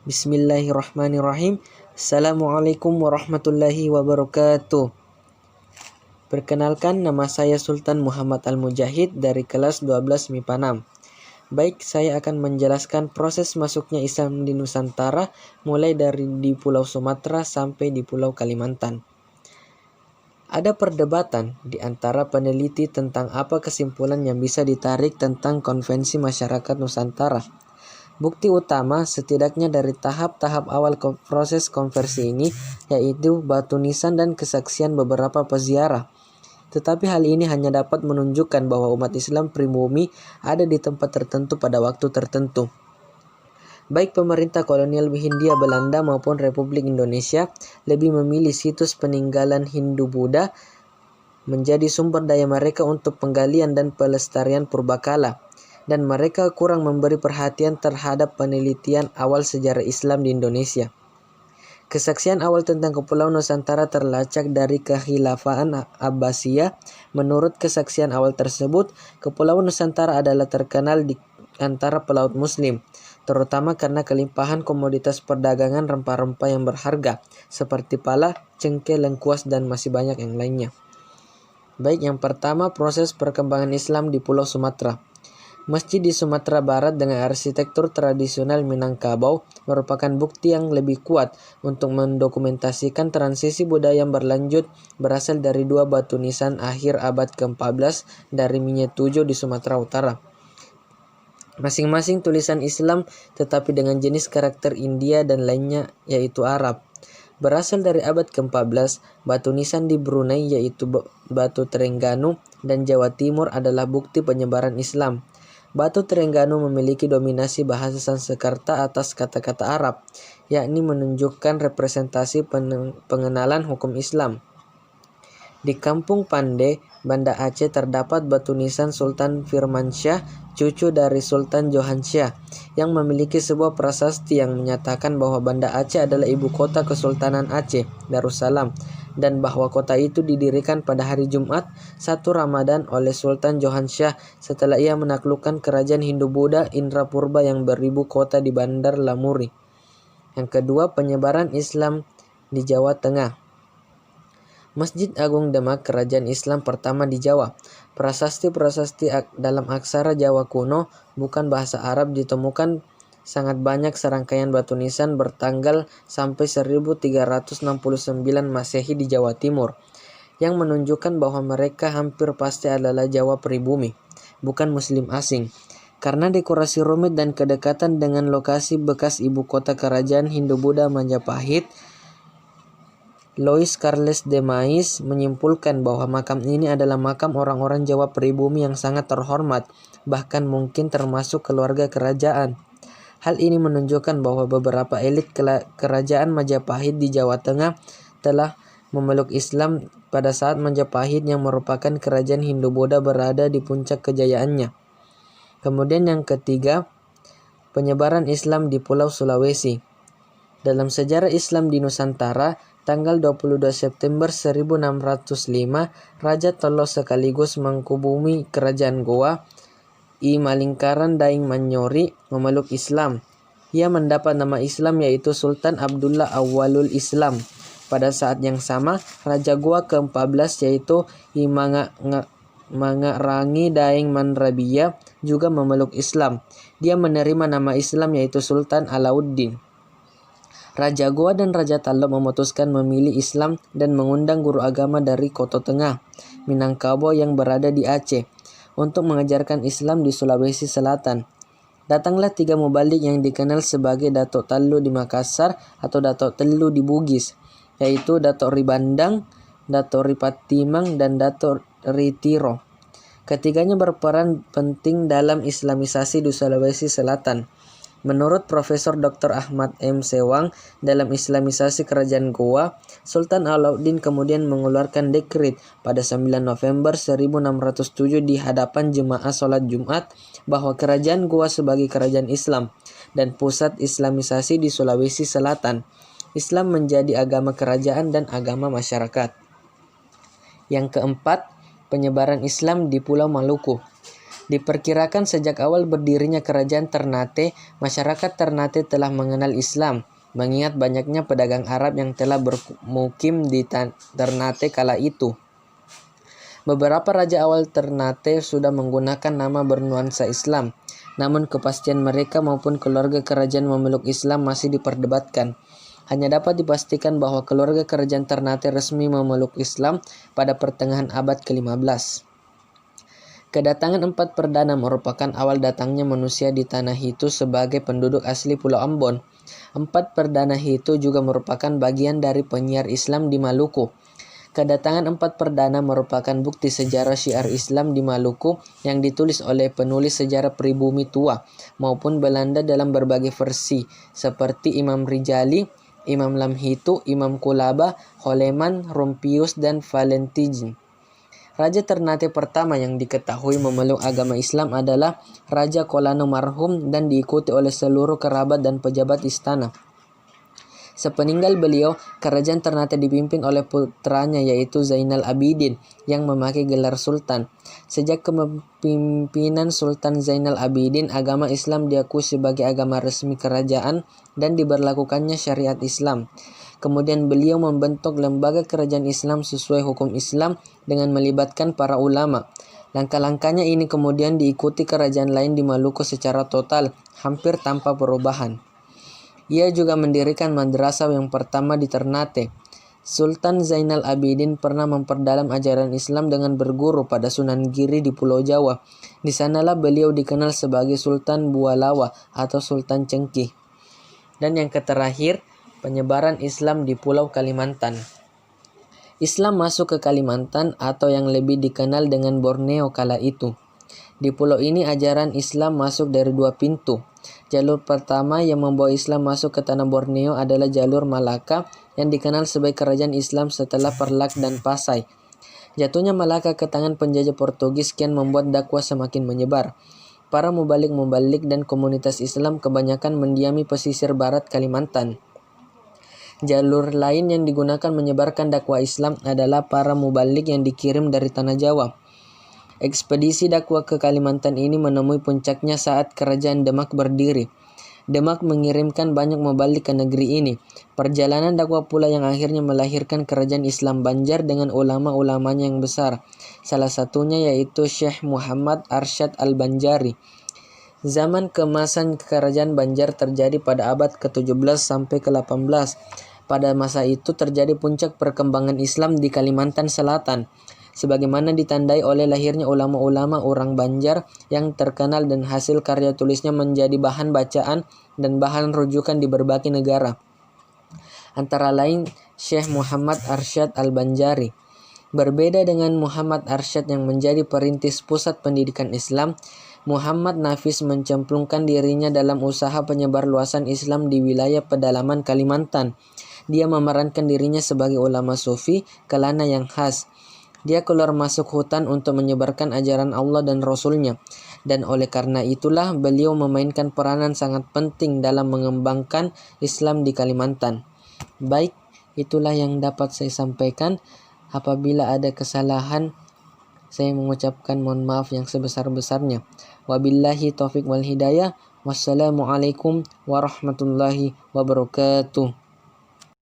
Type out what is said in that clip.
Bismillahirrahmanirrahim. Assalamualaikum warahmatullahi wabarakatuh. Perkenalkan, nama saya Sultan Muhammad Al-Mujahid dari kelas 12 MIPA 6. Baik, saya akan menjelaskan proses masuknya Islam di Nusantara mulai dari di Pulau Sumatera sampai di Pulau Kalimantan. Ada perdebatan di antara peneliti tentang apa kesimpulan yang bisa ditarik tentang Konvensi Masyarakat Nusantara. Bukti utama setidaknya dari tahap-tahap awal proses konversi ini yaitu batu nisan dan kesaksian beberapa peziarah. Tetapi hal ini hanya dapat menunjukkan bahwa umat Islam pribumi ada di tempat tertentu pada waktu tertentu. Baik pemerintah kolonial Hindia Belanda maupun Republik Indonesia lebih memilih situs peninggalan Hindu-Buddha menjadi sumber daya mereka untuk penggalian dan pelestarian purbakala, dan mereka kurang memberi perhatian terhadap penelitian awal sejarah Islam di Indonesia. Kesaksian awal tentang Kepulauan Nusantara terlacak dari Kekhilafaan Abbasiyah. Menurut kesaksian awal tersebut, Kepulauan Nusantara adalah terkenal di antara pelaut Muslim, terutama karena kelimpahan komoditas perdagangan rempah-rempah yang berharga, seperti pala, cengkeh, lengkuas, dan masih banyak yang lainnya. Baik, yang pertama, proses perkembangan Islam di Pulau Sumatera. Masjid di Sumatera Barat dengan arsitektur tradisional Minangkabau merupakan bukti yang lebih kuat untuk mendokumentasikan transisi budaya yang berlanjut berasal dari dua batu nisan akhir abad ke-14 dari Minyak-Tujuh di Sumatera Utara. Masing-masing tulisan Islam tetapi dengan jenis karakter India dan lainnya yaitu Arab. Berasal dari abad ke-14, batu nisan di Brunei yaitu Batu Terengganu dan Jawa Timur adalah bukti penyebaran Islam. Batu Terengganu memiliki dominasi bahasa Sanskerta atas kata-kata Arab, yakni menunjukkan representasi pengenalan hukum Islam. Di Kampung Pande, Banda Aceh terdapat batu nisan Sultan Firmansyah, cucu dari Sultan Johansyah, yang memiliki sebuah prasasti yang menyatakan bahwa Banda Aceh adalah ibu kota Kesultanan Aceh, Darussalam, dan bahwa kota itu didirikan pada hari Jumat 1 Ramadan oleh Sultan Johansyah setelah ia menaklukkan kerajaan Hindu-Buddha Indrapurba yang beribu kota di Bandar Lamuri. Yang kedua, penyebaran Islam di Jawa Tengah. Masjid Agung Demak, kerajaan Islam pertama di Jawa. Prasasti-prasasti dalam aksara Jawa kuno bukan bahasa Arab ditemukan sangat banyak serangkaian batu nisan bertanggal sampai 1369 Masehi di Jawa Timur, yang menunjukkan bahwa mereka hampir pasti adalah Jawa pribumi, bukan Muslim asing. Karena dekorasi rumit dan kedekatan dengan lokasi bekas ibu kota kerajaan Hindu-Buddha Majapahit, Louis Carles de Mais menyimpulkan bahwa makam ini adalah makam orang-orang Jawa pribumi yang sangat terhormat, bahkan mungkin termasuk keluarga kerajaan. Hal ini menunjukkan bahwa beberapa elit kerajaan Majapahit di Jawa Tengah telah memeluk Islam pada saat Majapahit yang merupakan kerajaan Hindu-Buddha berada di puncak kejayaannya. Kemudian yang ketiga, penyebaran Islam di Pulau Sulawesi. Dalam sejarah Islam di Nusantara, tanggal 22 September 1605, Raja Tolo sekaligus mangkubumi Kerajaan Goa, I Malingkaran Daeng Manyori, memeluk Islam. Ia mendapat nama Islam yaitu Sultan Abdullah Awwalul Islam. Pada saat yang sama, Raja Goa ke-14 yaitu I Mangarangi Daeng Manrabia juga memeluk Islam. Dia menerima nama Islam yaitu Sultan Alauddin. Raja Goa dan Raja Talo memutuskan memilih Islam dan mengundang guru agama dari Koto Tengah, Minangkabau yang berada di Aceh, untuk mengajarkan Islam di Sulawesi Selatan. Datanglah 3 mubalik yang dikenal sebagai Dato' Tallu di Makassar atau Dato' Tellu di Bugis, yaitu Dato' Ribandang, Dato' Ripatimang, dan Dato' Ritiro. Ketiganya berperan penting dalam Islamisasi di Sulawesi Selatan. Menurut Profesor Dr. Ahmad M. Sewang, dalam Islamisasi Kerajaan Goa, Sultan Alauddin kemudian mengeluarkan dekret pada 9 November 1607 di hadapan jemaah sholat Jumat bahwa Kerajaan Goa sebagai kerajaan Islam dan pusat Islamisasi di Sulawesi Selatan. Islam menjadi agama kerajaan dan agama masyarakat. Yang keempat, penyebaran Islam di Pulau Maluku. Diperkirakan sejak awal berdirinya kerajaan Ternate, masyarakat Ternate telah mengenal Islam, mengingat banyaknya pedagang Arab yang telah bermukim di Ternate kala itu. Beberapa raja awal Ternate sudah menggunakan nama bernuansa Islam, namun kepastian mereka maupun keluarga kerajaan memeluk Islam masih diperdebatkan. Hanya dapat dipastikan bahwa keluarga kerajaan Ternate resmi memeluk Islam pada pertengahan abad ke-15. Kedatangan 4 perdana merupakan awal datangnya manusia di tanah Hitu sebagai penduduk asli Pulau Ambon. 4 perdana Hitu juga merupakan bagian dari penyiar Islam di Maluku. Kedatangan 4 perdana merupakan bukti sejarah syiar Islam di Maluku yang ditulis oleh penulis sejarah pribumi tua maupun Belanda dalam berbagai versi seperti Imam Rijali, Imam Lamhitu, Imam Kulaba, Holeman, Rumpius, dan Valentijn. Raja Ternate pertama yang diketahui memeluk agama Islam adalah Raja Kolano marhum dan diikuti oleh seluruh kerabat dan pejabat istana. Sepeninggal beliau, kerajaan Ternate dipimpin oleh putranya yaitu Zainal Abidin yang memakai gelar Sultan. Sejak kepemimpinan Sultan Zainal Abidin, agama Islam diakui sebagai agama resmi kerajaan dan diberlakukannya syariat Islam. Kemudian beliau membentuk lembaga kerajaan Islam sesuai hukum Islam dengan melibatkan para ulama. Langkah-langkahnya ini kemudian diikuti kerajaan lain di Maluku secara total, hampir tanpa perubahan. Ia juga mendirikan madrasah yang pertama di Ternate. Sultan Zainal Abidin pernah memperdalam ajaran Islam dengan berguru pada Sunan Giri di Pulau Jawa. Di sanalah beliau dikenal sebagai Sultan Bualawa atau Sultan Cengkih. Dan yang terakhir, penyebaran Islam di Pulau Kalimantan. Islam masuk ke Kalimantan atau yang lebih dikenal dengan Borneo kala itu. Di pulau ini ajaran Islam masuk dari 2 pintu. Jalur pertama yang membawa Islam masuk ke tanah Borneo adalah jalur Malaka yang dikenal sebagai kerajaan Islam setelah Perlak dan Pasai. Jatuhnya Malaka ke tangan penjajah Portugis kian membuat dakwah semakin menyebar. Para mubalik dan komunitas Islam kebanyakan mendiami pesisir barat Kalimantan. Jalur lain yang digunakan menyebarkan dakwah Islam adalah para mubalik yang dikirim dari tanah Jawa. Ekspedisi dakwah ke Kalimantan ini menemui puncaknya saat kerajaan Demak berdiri. Demak mengirimkan banyak mubalik ke negeri ini. Perjalanan dakwah pula yang akhirnya melahirkan kerajaan Islam Banjar dengan ulama-ulamanya yang besar. Salah satunya yaitu Syekh Muhammad Arsyad Al-Banjari. Zaman keemasan kerajaan Banjar terjadi pada abad ke-17 sampai ke-18. Pada masa itu terjadi puncak perkembangan Islam di Kalimantan Selatan, sebagaimana ditandai oleh lahirnya ulama-ulama orang Banjar yang terkenal dan hasil karya tulisnya menjadi bahan bacaan dan bahan rujukan di berbagai negara. Antara lain Syekh Muhammad Arsyad Al-Banjari. Berbeda dengan Muhammad Arsyad yang menjadi perintis pusat pendidikan Islam, Muhammad Nafis mencemplungkan dirinya dalam usaha penyebarluasan Islam di wilayah pedalaman Kalimantan. Dia memerankan dirinya sebagai ulama sufi kelana yang khas. Dia keluar masuk hutan untuk menyebarkan ajaran Allah dan Rasul-Nya. Dan oleh karena itulah beliau memainkan peranan sangat penting dalam mengembangkan Islam di Kalimantan. Baik, itulah yang dapat saya sampaikan. Apabila ada kesalahan, saya mengucapkan mohon maaf yang sebesar-besarnya. Wabillahi taufiq wal hidayah. Wassalamualaikum warahmatullahi wabarakatuh.